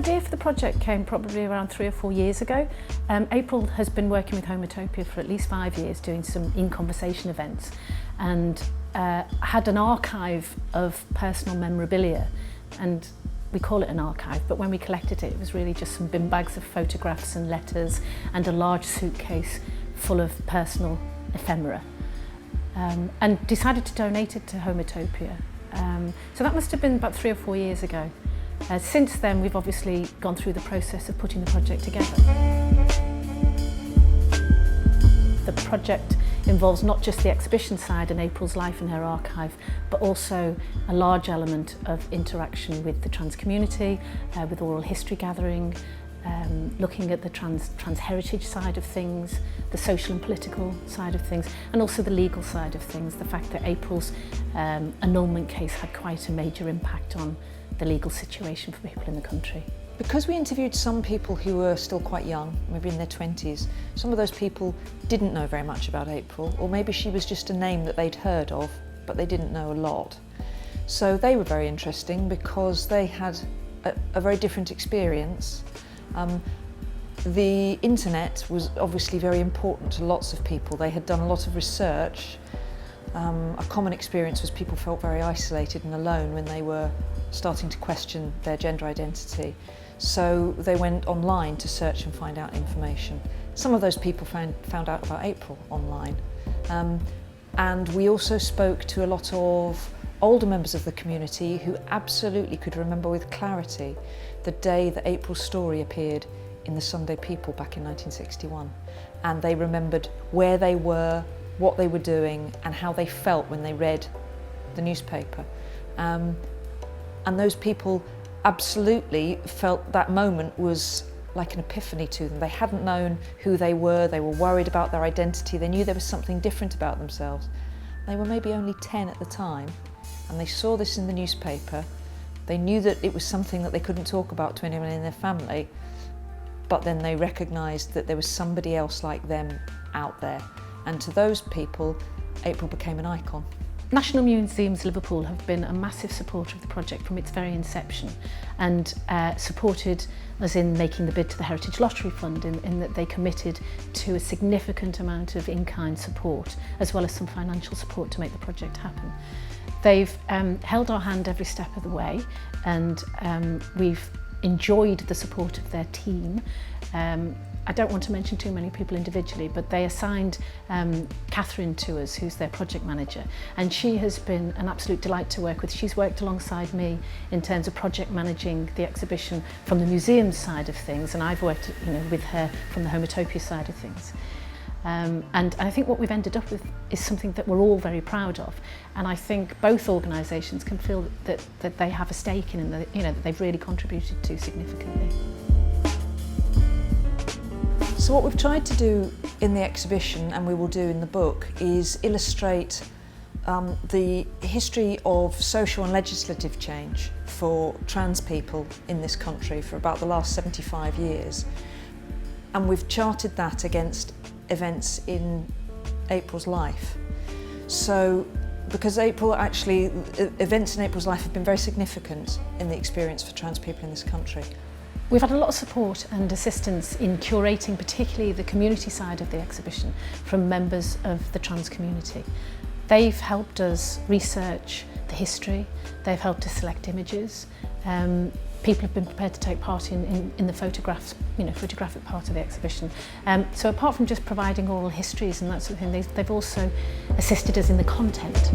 idea for the project came probably around 3 or 4 years ago. April has been working with Homotopia for at least 5 years, doing some in-conversation events, and had an archive of personal memorabilia. And we call it an archive, but when we collected it, it was really just some bin bags of photographs and letters and a large suitcase full of personal ephemera. And decided to donate it to Homotopia. So that must have been about 3 or 4 years ago. Since then, we've obviously gone through the process of putting the project together. The project involves not just the exhibition side and April's life and her archive, but also a large element of interaction with the trans community, with oral history gathering, looking at the trans heritage side of things, the social and political side of things, and also the legal side of things. The fact that April's annulment case had quite a major impact on the legal situation for people in the country. Because we interviewed some people who were still quite young, maybe in their 20s, some of those people didn't know very much about April, or maybe she was just a name that they'd heard of, but they didn't know a lot. So they were very interesting because they had a very different experience. The internet was obviously very important to lots of people. They had done a lot of research. A common experience was people felt very isolated and alone when they were starting to question their gender identity. So they went online to search and find out information. Some of those people found out about April online. And we also spoke to a lot of older members of the community who absolutely could remember with clarity the day that April's story appeared in the Sunday People back in 1961. And they remembered where they were, what they were doing, and how they felt when they read the newspaper. And those people absolutely felt that moment was like an epiphany to them. They hadn't known who they were worried about their identity, they knew there was something different about themselves. They were maybe only 10 at the time, and they saw this in the newspaper. They knew that it was something that they couldn't talk about to anyone in their family, but then they recognised that there was somebody else like them out there. And to those people, April became an icon. National Museums Liverpool have been a massive supporter of the project from its very inception, and supported us in making the bid to the Heritage Lottery Fund, in that they committed to a significant amount of in-kind support, as well as some financial support to make the project happen. They've held our hand every step of the way, and we've enjoyed the support of their team. I don't want to mention too many people individually, but they assigned Catherine to us, who's their project manager, and she has been an absolute delight to work with. She's worked alongside me in terms of project managing the exhibition from the museum side of things, and I've worked with her from the Homotopia side of things. And I think what we've ended up with is something that we're all very proud of, and I think both organisations can feel that they have a stake in, and that they've really contributed to significantly. So what we've tried to do in the exhibition, and we will do in the book, is illustrate the history of social and legislative change for trans people in this country for about the last 75 years. And we've charted that against events in April's life. So, because events in April's life have been very significant in the experience for trans people in this country. We've had a lot of support and assistance in curating particularly the community side of the exhibition from members of the trans community. They've helped us research the history, they've helped us select images. People have been prepared to take part in the photographs, photographic part of the exhibition. So apart from just providing oral histories and that sort of thing, they've also assisted us in the content.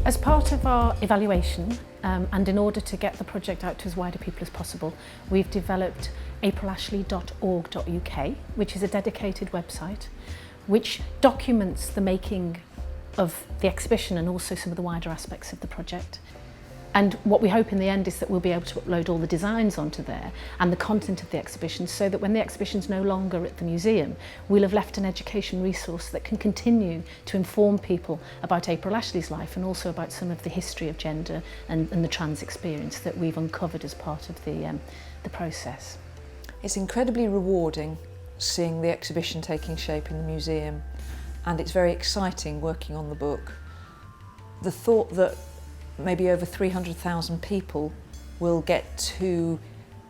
As part of our evaluation, and in order to get the project out to as wide a people as possible, we've developed aprilashley.org.uk, which is a dedicated website which documents the making of the exhibition and also some of the wider aspects of the project. And what we hope in the end is that we'll be able to upload all the designs onto there and the content of the exhibition, so that when the exhibition's no longer at the museum, we'll have left an education resource that can continue to inform people about April Ashley's life and also about some of the history of gender and the trans experience that we've uncovered as part of the process. It's incredibly rewarding seeing the exhibition taking shape in the museum, and it's very exciting working on the book. The thought that maybe over 300,000 people will get to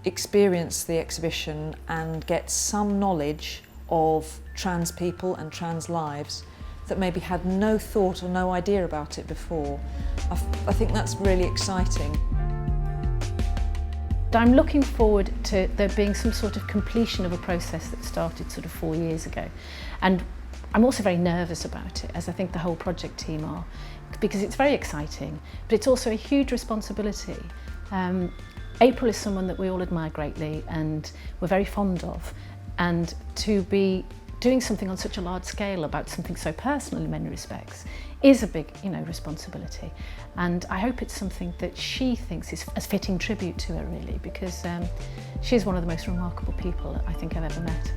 experience the exhibition and get some knowledge of trans people and trans lives that maybe had no thought or no idea about it before. I think that's really exciting. I'm looking forward to there being some sort of completion of a process that started sort of 4 years ago. And I'm also very nervous about it, as I think the whole project team are, because it's very exciting, but it's also a huge responsibility. April is someone that we all admire greatly and we're very fond of, and to be doing something on such a large scale about something so personal in many respects is a big, responsibility. And I hope it's something that she thinks is a fitting tribute to her, really, because she's one of the most remarkable people I think I've ever met.